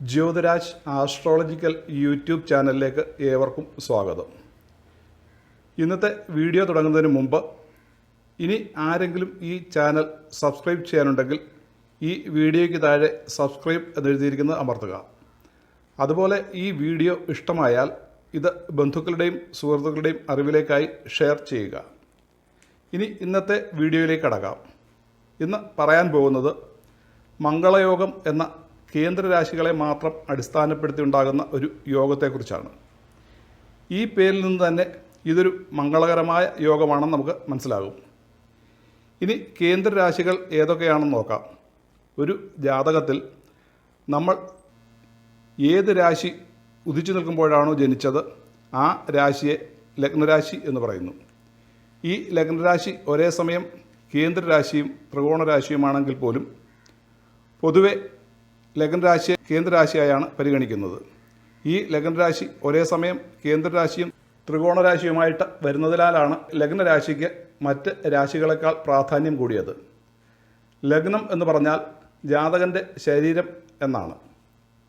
Jyothiraj astrological YouTube ചാനലിലേക്ക് ഏവർക്കും സ്വാഗതം. ഇന്നത്തെ വീഡിയോ തുടങ്ങുന്നതിന് മുമ്പ് ഇനി ആരെങ്കിലും ഈ ചാനൽ സബ്സ്ക്രൈബ് ചെയ്യാനുണ്ടെങ്കിൽ ഈ വീഡിയോയ്ക്ക് താഴെ സബ്സ്ക്രൈബ് എന്നെഴുതിയിരിക്കുന്നത് അമർത്തുക. അതുപോലെ ഈ വീഡിയോ ഇഷ്ടമായാൽ ഇത് ബന്ധുക്കളുടെയും സുഹൃത്തുക്കളുടെയും അറിവിലേക്കായി ഷെയർ ചെയ്യുക. ഇനി ഇന്നത്തെ വീഡിയോയിലേക്ക് കടക്കാം. ഇന്ന് പറയാൻ പോകുന്നത് മംഗളയോഗം എന്ന കേന്ദ്ര രാശികളെ മാത്രം അടിസ്ഥാനപ്പെടുത്തി ഉണ്ടാകുന്ന ഒരു യോഗത്തെക്കുറിച്ചാണ്. ഈ പേരിൽ നിന്ന് തന്നെ ഇതൊരു മംഗളകരമായ യോഗമാണെന്ന് നമുക്ക് മനസ്സിലാകും. ഇനി കേന്ദ്ര രാശികൾ ഏതൊക്കെയാണെന്ന് നോക്കാം. ഒരു ജാതകത്തിൽ നമ്മൾ ഏത് രാശി ഉദിച്ചു നിൽക്കുമ്പോഴാണോ ജനിച്ചത് ആ രാശിയെ ലഗ്നരാശി എന്ന് പറയുന്നു. ഈ ലഗ്നരാശി ഒരേ സമയം കേന്ദ്രരാശിയും ത്രികോണരാശിയുമാണെങ്കിൽ പോലും പൊതുവെ ലഗ്നരാശിയെ കേന്ദ്രരാശിയായാണ് പരിഗണിക്കുന്നത്. ഈ ലഗ്നരാശി ഒരേ സമയം കേന്ദ്രരാശിയും ത്രികോണരാശിയുമായിട്ട് വരുന്നതിനാലാണ് ലഗ്നരാശിക്ക് മറ്റ് രാശികളെക്കാൾ പ്രാധാന്യം കൂടിയത്. ലഗ്നം എന്ന് പറഞ്ഞാൽ ജാതകൻ്റെ ശരീരം എന്നാണ്.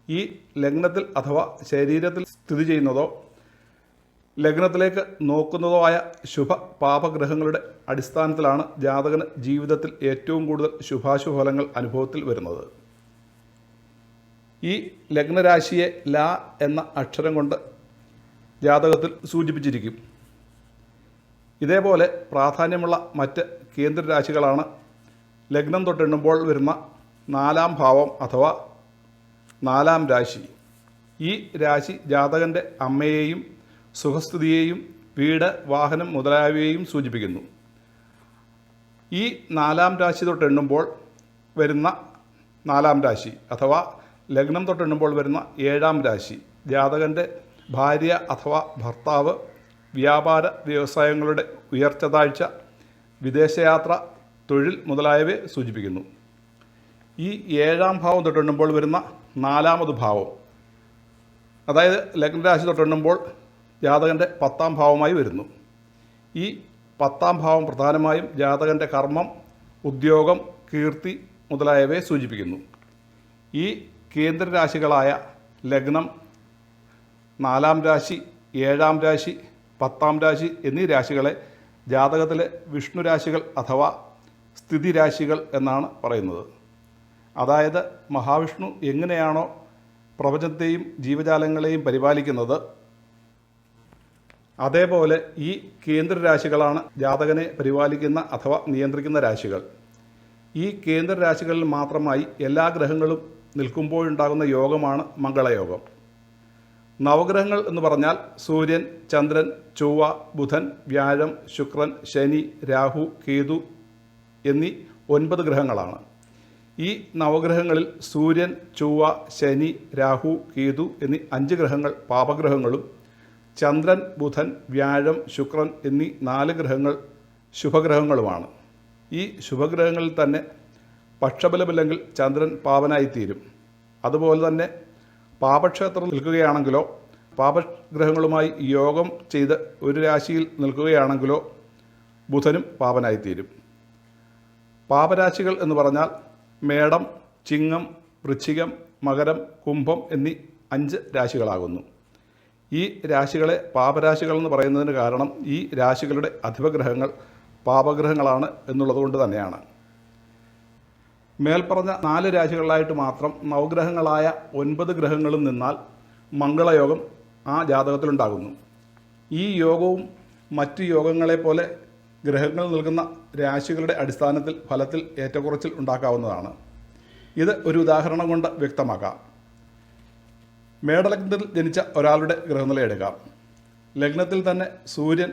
ഈ ലഗ്നത്തിൽ അഥവാ ശരീരത്തിൽ സ്ഥിതി ചെയ്യുന്നതോ ലഗ്നത്തിലേക്ക് നോക്കുന്നതോ ആയ ശുഭ പാപഗ്രഹങ്ങളുടെ അടിസ്ഥാനത്തിലാണ് ജാതകന് ജീവിതത്തിൽ ഏറ്റവും കൂടുതൽ ശുഭാശുഭ ഫലങ്ങൾ അനുഭവത്തിൽ വരുന്നത്. ഈ ലഗ്നരാശിയെ ല എന്ന അക്ഷരം കൊണ്ട് ജാതകത്തിൽ സൂചിപ്പിച്ചിരിക്കും. ഇതേപോലെ പ്രാധാന്യമുള്ള മറ്റ് കേന്ദ്രരാശികളാണ് ലഗ്നം തൊട്ടെണ്ണുമ്പോൾ വരുന്ന 4-ാം ഭാവം അഥവാ 4-ാം രാശി. ഈ രാശി ജാതകൻ്റെ അമ്മയെയും സുഖസ്ഥിതിയെയും വീട്, വാഹനം മുതലായവയെയും സൂചിപ്പിക്കുന്നു. ഈ 4-ാം രാശി തൊട്ടെണ്ണുമ്പോൾ വരുന്ന 4-ാം രാശി അഥവാ ലഗ്നം തൊട്ടെണ്ണുമ്പോൾ വരുന്ന 7-ാം രാശി ജാതകൻ്റെ ഭാര്യ അഥവാ ഭർത്താവ്, വ്യാപാര വ്യവസായങ്ങളുടെ ഉയർച്ച താഴ്ച, വിദേശയാത്ര, തൊഴിൽ മുതലായവയെ സൂചിപ്പിക്കുന്നു. ഈ 7-ാം ഭാവം തൊട്ടെണ്ണുമ്പോൾ വരുന്ന 4-ാമത് ഭാവം, അതായത് ലഗ്നരാശി തൊട്ടെണ്ണുമ്പോൾ ജാതകൻ്റെ 10-ാം ഭാവമായി വരുന്നു. ഈ 10-ാം ഭാവം പ്രധാനമായും ജാതകൻ്റെ കർമ്മം, ഉദ്യോഗം, കീർത്തി മുതലായവയെ സൂചിപ്പിക്കുന്നു. ഈ കേന്ദ്രരാശികളായ ലഗ്നം, 4-ാം രാശി, 7-ാം രാശി, 10-ാം രാശി എന്നീ രാശികളെ ജാതകത്തിലെ വിഷ്ണു രാശികൾ അഥവാ സ്ഥിതിരാശികൾ എന്നാണ് പറയുന്നത്. അതായത് മഹാവിഷ്ണു എങ്ങനെയാണോ പ്രപഞ്ചത്തെയും ജീവജാലങ്ങളെയും പരിപാലിക്കുന്നത്, അതേപോലെ ഈ കേന്ദ്രരാശികളാണ് ജാതകനെ പരിപാലിക്കുന്ന അഥവാ നിയന്ത്രിക്കുന്ന രാശികൾ. ഈ കേന്ദ്രരാശികളിൽ മാത്രമായി എല്ലാ ഗ്രഹങ്ങളും നിൽക്കുമ്പോഴുണ്ടാകുന്ന യോഗമാണ് മംഗളയോഗം. നവഗ്രഹങ്ങൾ എന്ന് പറഞ്ഞാൽ സൂര്യൻ, ചന്ദ്രൻ, ചൊവ്വ, ബുധൻ, വ്യാഴം, ശുക്രൻ, ശനി, രാഹു, കേതു എന്നീ 9 ഗ്രഹങ്ങളാണ്. ഈ നവഗ്രഹങ്ങളിൽ സൂര്യൻ, ചൊവ്വ, ശനി, രാഹു, കേതു എന്നീ 5 ഗ്രഹങ്ങൾ പാപഗ്രഹങ്ങളും ചന്ദ്രൻ, ബുധൻ, വ്യാഴം, ശുക്രൻ എന്നീ 4 ഗ്രഹങ്ങൾ ശുഭഗ്രഹങ്ങളുമാണ്. ഈ ശുഭഗ്രഹങ്ങളിൽ തന്നെ പക്ഷബലമില്ലെങ്കിൽ ചന്ദ്രൻ പാപനായിത്തീരും. അതുപോലെ തന്നെ പാപക്ഷേത്രം നിൽക്കുകയാണെങ്കിലോ പാപഗ്രഹങ്ങളുമായി യോഗം ചെയ്ത് ഒരു രാശിയിൽ നിൽക്കുകയാണെങ്കിലോ ബുധനും പാപനായിത്തീരും. പാപരാശികൾ എന്ന് പറഞ്ഞാൽ മേടം, ചിങ്ങം, വൃശ്ചികം, മകരം, കുംഭം എന്നീ 5 രാശികളാകുന്നു. ഈ രാശികളെ പാപരാശികൾ എന്ന് പറയുന്നതിന് കാരണം ഈ രാശികളുടെ അധിപഗ്രഹങ്ങൾ പാപഗ്രഹങ്ങളാണ് എന്നുള്ളതുകൊണ്ട് തന്നെയാണ്. മേൽപ്പറഞ്ഞ 4 രാശികളിലായിട്ട് മാത്രം നവഗ്രഹങ്ങളായ 9 ഗ്രഹങ്ങളും നിന്നാൽ മംഗളയോഗം ആ ജാതകത്തിലുണ്ടാകുന്നു. ഈ യോഗവും മറ്റ് യോഗങ്ങളെപ്പോലെ ഗ്രഹങ്ങൾ നിൽക്കുന്ന രാശികളുടെ അടിസ്ഥാനത്തിൽ ഫലത്തിൽ ഏറ്റക്കുറച്ചിൽ ഉണ്ടാക്കാവുന്നതാണ്. ഇത് ഒരു ഉദാഹരണം കൊണ്ട് വ്യക്തമാക്കാം. മേടലഗ്നത്തിൽ ജനിച്ച ഒരാളുടെ ഗ്രഹനില എടുക്കാം. ലഗ്നത്തിൽ തന്നെ സൂര്യൻ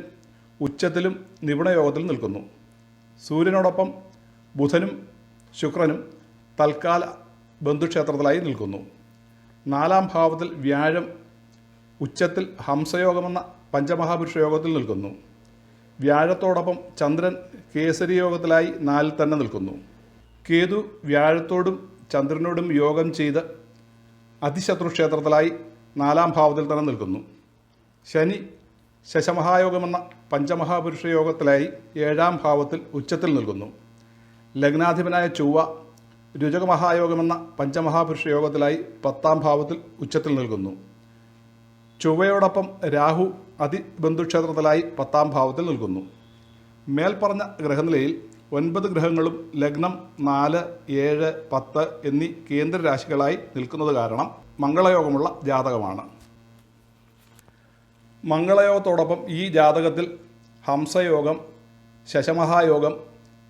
ഉച്ചത്തിലും നിപുണയോഗത്തിലും നിൽക്കുന്നു. സൂര്യനോടൊപ്പം ബുധനും ശുക്രനും തൽക്കാല ബന്ധുക്ഷേത്രത്തിലായി നിൽക്കുന്നു. 4-ാം ഭാവത്തിൽ വ്യാഴം ഉച്ചത്തിൽ ഹംസയോഗമെന്ന പഞ്ചമഹാപുരുഷ യോഗത്തിൽ നിൽക്കുന്നു. വ്യാഴത്തോടൊപ്പം ചന്ദ്രൻ കേസരി യോഗത്തിലായി 4-ൽ തന്നെ നിൽക്കുന്നു. കേതു വ്യാഴത്തോടും ചന്ദ്രനോടും യോഗം ചെയ്ത് അതിശത്രുക്ഷേത്രത്തിലായി 4-ാം ഭാവത്തിൽ തന്നെ നിൽക്കുന്നു. ശനി ശശമഹായോഗമെന്ന പഞ്ചമഹാപുരുഷ യോഗത്തിലായി 7-ാം ഭാവത്തിൽ ഉച്ചത്തിൽ നിൽക്കുന്നു. ലഗ്നാധിപനായ ചൊവ്വ രുചകമഹായോഗമെന്ന പഞ്ചമഹാപുരുഷ യോഗത്തിലായി 10ാം ഭാവത്തിൽ ഉച്ചത്തിൽ നിൽക്കുന്നു. ചൊവ്വയോടൊപ്പം രാഹു അതിബന്ധുക്ഷേത്രത്തിലായി 10ാം ഭാവത്തിൽ നിൽക്കുന്നു. മേൽപ്പറഞ്ഞ ഗ്രഹനിലയിൽ 9 ഗ്രഹങ്ങളും ലഗ്നം 4, 7, 10 എന്നീ കേന്ദ്ര രാശികളായി നിൽക്കുന്നത് കാരണം മംഗളയോഗമുള്ള ജാതകമാണ്. മംഗളയോഗത്തോടൊപ്പം ഈ ജാതകത്തിൽ ഹംസയോഗം, ശശമഹായോഗം,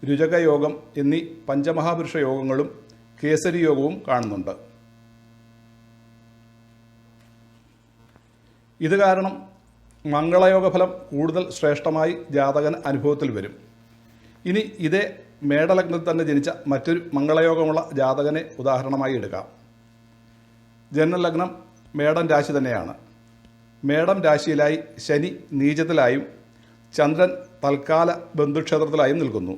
രുചകയോഗം എന്നീ പഞ്ചമഹാപുരുഷ യോഗങ്ങളും കേസരി യോഗവും കാണുന്നുണ്ട്. ഇത് കാരണം മംഗളയോഗഫലം കൂടുതൽ ശ്രേഷ്ഠമായി ജാതകന് അനുഭവത്തിൽ വരും. ഇനി ഇതേ മേടലഗ്നത്തിൽ തന്നെ ജനിച്ച മറ്റൊരു മംഗളയോഗമുള്ള ജാതകനെ ഉദാഹരണമായി എടുക്കാം. ജന്മലഗ്നം മേടം രാശി തന്നെയാണ്. മേടം രാശിയിലായി ശനി നീചത്തിലായും ചന്ദ്രൻ തൽക്കാല ബന്ധുക്ഷേത്രത്തിലായും നിൽക്കുന്നു.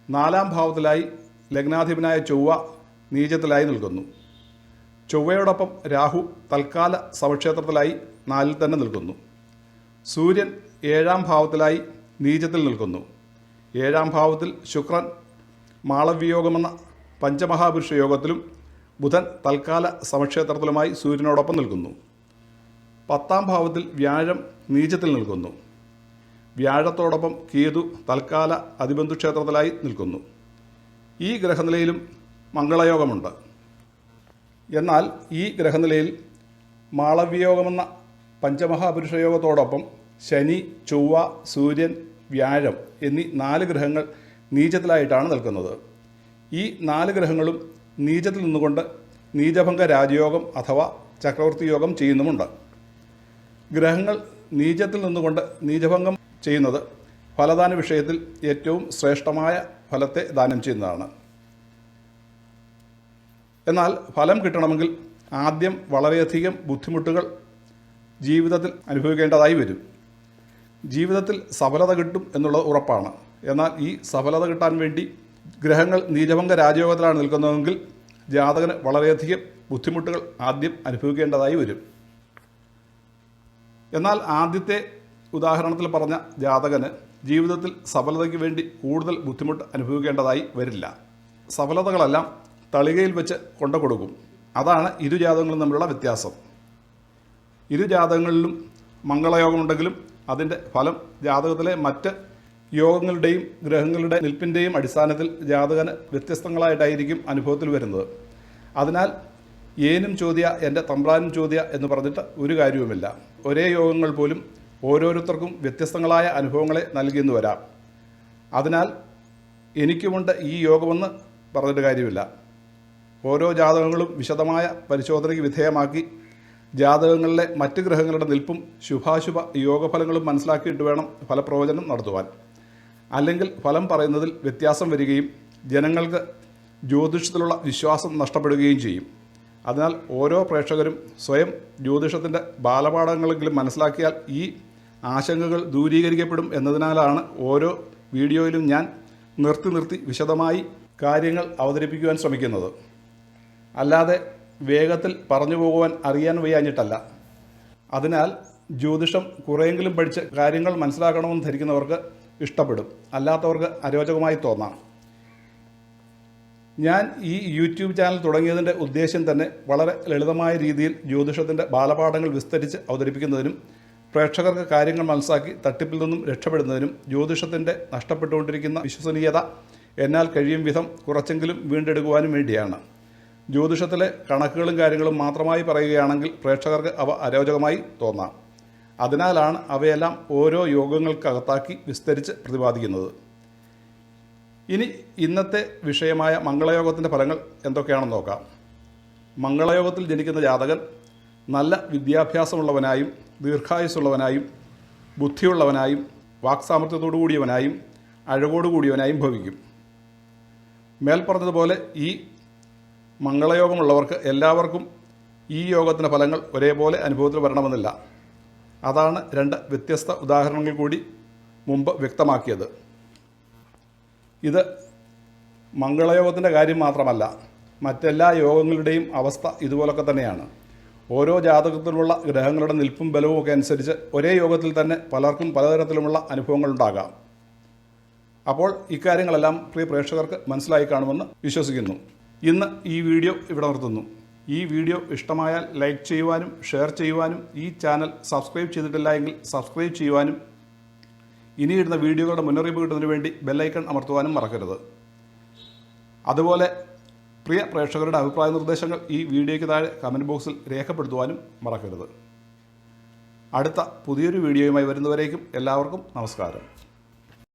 4ാം ഭാവത്തിലായി ലഗ്നാധിപനായ ചൊവ്വ നീചത്തിലായി നിൽക്കുന്നു. ചൊവ്വയോടൊപ്പം രാഹു തൽക്കാല സമക്ഷേത്രത്തിലായി 4ൽ തന്നെ നിൽക്കുന്നു. സൂര്യൻ 7ാം ഭാവത്തിലായി നീചത്തിൽ നിൽക്കുന്നു. 7ാം ഭാവത്തിൽ ശുക്രൻ മാളവ്യയോഗമെന്ന പഞ്ചമഹാപുരുഷ യോഗത്തിലും ബുധൻ തൽക്കാല സമക്ഷേത്രത്തിലുമായി സൂര്യനോടൊപ്പം നിൽക്കുന്നു. 10ാം ഭാവത്തിൽ വ്യാഴം നീചത്തിൽ നിൽക്കുന്നു. വ്യാഴത്തോടൊപ്പം കേതു തൽക്കാല അതിബന്ധുക്ഷേത്രത്തിലായി നിൽക്കുന്നു. ഈ ഗ്രഹനിലയിലും മംഗളയോഗമുണ്ട്. എന്നാൽ ഈ ഗ്രഹനിലയിൽ മാളവ്യയോഗമെന്ന പഞ്ചമഹാപുരുഷ യോഗത്തോടൊപ്പം ശനി, ചൊവ്വ, സൂര്യൻ, വ്യാഴം എന്നീ 4 ഗ്രഹങ്ങൾ നീചത്തിലായിട്ടാണ് നിൽക്കുന്നത്. ഈ 4 ഗ്രഹങ്ങളും നീചത്തിൽ നിന്നുകൊണ്ട് നീചഭംഗ രാജയോഗം അഥവാ ചക്രവർത്തി യോഗം ചെയ്യുന്നുമുണ്ട്. ഗ്രഹങ്ങൾ നീചത്തിൽ നിന്നുകൊണ്ട് നീചഭംഗം ചെയ്യുന്നത് ഫലദാന വിഷയത്തിൽ ഏറ്റവും ശ്രേഷ്ഠമായ ഫലത്തെ ദാനം ചെയ്യുന്നതാണ്. എന്നാൽ ഫലം കിട്ടണമെങ്കിൽ ആദ്യം വളരെയധികം ബുദ്ധിമുട്ടുകൾ ജീവിതത്തിൽ അനുഭവിക്കേണ്ടതായി വരും. ജീവിതത്തിൽ സഫലത കിട്ടും എന്നുള്ളത് ഉറപ്പാണ്. എന്നാൽ ഈ സഫലത കിട്ടാൻ വേണ്ടി ഗ്രഹങ്ങൾ നീചഭംഗ രാജയോഗത്തിലാണ് നിൽക്കുന്നതെങ്കിൽ ജാതകന് വളരെയധികം ബുദ്ധിമുട്ടുകൾ ആദ്യം അനുഭവിക്കേണ്ടതായി വരും. എന്നാൽ ആദ്യത്തെ ഉദാഹരണത്തിൽ പറഞ്ഞ ജാതകന് ജീവിതത്തിൽ സഫലതയ്ക്ക് വേണ്ടി കൂടുതൽ ബുദ്ധിമുട്ട് അനുഭവിക്കേണ്ടതായി വരില്ല. സഫലതകളെല്ലാം തളികയിൽ വെച്ച് കൊണ്ടു കൊടുക്കും. അതാണ് ഇരു ജാതകങ്ങളും തമ്മിലുള്ള വ്യത്യാസം. ഇരു ജാതകങ്ങളിലും മംഗളയോഗമുണ്ടെങ്കിലും അതിൻ്റെ ഫലം ജാതകത്തിലെ മറ്റ് യോഗങ്ങളുടെയും ഗ്രഹങ്ങളുടെ നിൽപ്പിൻ്റെയും അടിസ്ഥാനത്തിൽ ജാതകന് വ്യത്യസ്തങ്ങളായിട്ടായിരിക്കും അനുഭവത്തിൽ വരുന്നത്. അതിനാൽ ഏനും ചോദ്യ എൻ്റെ തമ്പ്രാനും ചോദ്യ എന്ന് പറഞ്ഞിട്ട് ഒരു കാര്യവുമില്ല. ഒരേ യോഗങ്ങൾ പോലും ഓരോരുത്തർക്കും വ്യത്യസ്തങ്ങളായ അനുഭവങ്ങളെ നൽകിയെന്ന് വരാം. അതിനാൽ എനിക്കുമുണ്ട് ഈ യോഗമെന്ന് പറഞ്ഞിട്ട് കാര്യമില്ല. ഓരോ ജാതകങ്ങളും വിശദമായ പരിശോധനയ്ക്ക് വിധേയമാക്കി ജാതകങ്ങളിലെ മറ്റ് ഗ്രഹങ്ങളുടെ നിൽപ്പും ശുഭാശുഭ യോഗഫലങ്ങളും മനസ്സിലാക്കിയിട്ട് വേണം ഫലപ്രവചനം നടത്തുവാൻ. അല്ലെങ്കിൽ ഫലം പറയുന്നതിൽ വ്യത്യാസം വരികയും ജനങ്ങൾക്ക് ജ്യോതിഷത്തിലുള്ള വിശ്വാസം നഷ്ടപ്പെടുകയും ചെയ്യും. അതിനാൽ ഓരോ പ്രേക്ഷകരും സ്വയം ജ്യോതിഷത്തിൻ്റെ ബാലപാഠങ്ങളെങ്കിലും മനസ്സിലാക്കിയാൽ ഈ ആശങ്കകൾ ദൂരീകരിക്കപ്പെടും എന്നതിനാലാണ് ഓരോ വീഡിയോയിലും ഞാൻ നിർത്തി വിശദമായി കാര്യങ്ങൾ അവതരിപ്പിക്കുവാൻ ശ്രമിക്കുന്നത്. അല്ലാതെ വേഗത്തിൽ പറഞ്ഞു പോകുവാൻ അറിയാൻ വയ്യാഞ്ഞിട്ടല്ല. അതിനാൽ ജ്യോതിഷം കുറേയെങ്കിലും പഠിച്ച് കാര്യങ്ങൾ മനസ്സിലാക്കണമെന്ന് ധരിക്കുന്നവർക്ക് ഇഷ്ടപ്പെടും, അല്ലാത്തവർക്ക് അരോചകമായി തോന്നാം. ഞാൻ ഈ യൂട്യൂബ് ചാനൽ തുടങ്ങിയതിൻ്റെ ഉദ്ദേശം തന്നെ വളരെ ലളിതമായ രീതിയിൽ ജ്യോതിഷത്തിൻ്റെ ബാലപാഠങ്ങൾ വിസ്തരിച്ച് അവതരിപ്പിക്കുന്നതിനും പ്രേക്ഷകർക്ക് കാര്യങ്ങൾ മനസ്സിലാക്കി തട്ടിപ്പിൽ നിന്നും രക്ഷപ്പെടുന്നതിനും ജ്യോതിഷത്തിൻ്റെ നഷ്ടപ്പെട്ടുകൊണ്ടിരിക്കുന്ന വിശ്വസനീയത എന്നാൽ കഴിയും വിധം കുറച്ചെങ്കിലും വീണ്ടെടുക്കുവാനും വേണ്ടിയാണ്. ജ്യോതിഷത്തിലെ കണക്കുകളും കാര്യങ്ങളും മാത്രമായി പറയുകയാണെങ്കിൽ പ്രേക്ഷകർക്ക് അവ അരോചകമായി തോന്നാം. അതിനാലാണ് അവയെല്ലാം ഓരോ യോഗങ്ങൾക്കകത്താക്കി വിസ്തരിച്ച് പ്രതിപാദിക്കുന്നത്. ഇനി ഇന്നത്തെ വിഷയമായ മംഗളയോഗത്തിൻ്റെ ഫലങ്ങൾ എന്തൊക്കെയാണെന്ന് നോക്കാം. മംഗളയോഗത്തിൽ ജനിക്കുന്ന ജാതകൻ നല്ല വിദ്യാഭ്യാസമുള്ളവനായും ദീർഘായുസ്സുള്ളവനായും ബുദ്ധിയുള്ളവനായും വാക്സാമർത്ഥ്യത്തോടു കൂടിയവനായും അഴകോടുകൂടിയവനായും ഭവിക്കും. മേൽപ്പറഞ്ഞതുപോലെ ഈ മംഗളയോഗമുള്ളവർക്ക് എല്ലാവർക്കും ഈ യോഗത്തിൻ്റെ ഫലങ്ങൾ ഒരേപോലെ അനുഭവത്തിൽ വരണമെന്നില്ല. അതാണ് 2 വ്യത്യസ്ത ഉദാഹരണങ്ങൾ കൂടി മുമ്പ് വ്യക്തമാക്കിയത്. ഇത് മംഗളയോഗത്തിൻ്റെ കാര്യം മാത്രമല്ല, മറ്റെല്ലാ യോഗങ്ങളുടെയും അവസ്ഥ ഇതുപോലൊക്കെ തന്നെയാണ്. ഓരോ ജാതകത്തിലുള്ള ഗ്രഹങ്ങളുടെ നിൽപ്പും ബലവും ഒക്കെ അനുസരിച്ച് ഒരേ യോഗത്തിൽ തന്നെ പലർക്കും പലതരത്തിലുമുള്ള അനുഭവങ്ങളുണ്ടാകാം. അപ്പോൾ ഇക്കാര്യങ്ങളെല്ലാം പ്രിയ പ്രേക്ഷകർക്ക് മനസ്സിലായി കാണുമെന്ന് വിശ്വസിക്കുന്നു. ഇന്ന് ഈ വീഡിയോ ഇവിടെ നിർത്തുന്നു. ഈ വീഡിയോ ഇഷ്ടമായാൽ ലൈക്ക് ചെയ്യുവാനും ഷെയർ ചെയ്യുവാനും ഈ ചാനൽ സബ്സ്ക്രൈബ് ചെയ്തിട്ടില്ല എങ്കിൽ സബ്സ്ക്രൈബ് ചെയ്യുവാനും ഇനിയിടുന്ന വീഡിയോകളുടെ മുന്നറിയിപ്പ് കിട്ടുന്നതിന് വേണ്ടി ബെല്ലൈക്കൺ അമർത്തുവാനും മറക്കരുത്. അതുപോലെ പ്രിയ പ്രേക്ഷകരുടെ അഭിപ്രായ നിർദ്ദേശങ്ങൾ ഈ വീഡിയോയ്ക്ക് താഴെ കമൻറ്റ് ബോക്സിൽ രേഖപ്പെടുത്തുവാനും മറക്കരുത്. അടുത്ത പുതിയൊരു വീഡിയോയുമായി വരുന്നവരേക്കും എല്ലാവർക്കും നമസ്കാരം.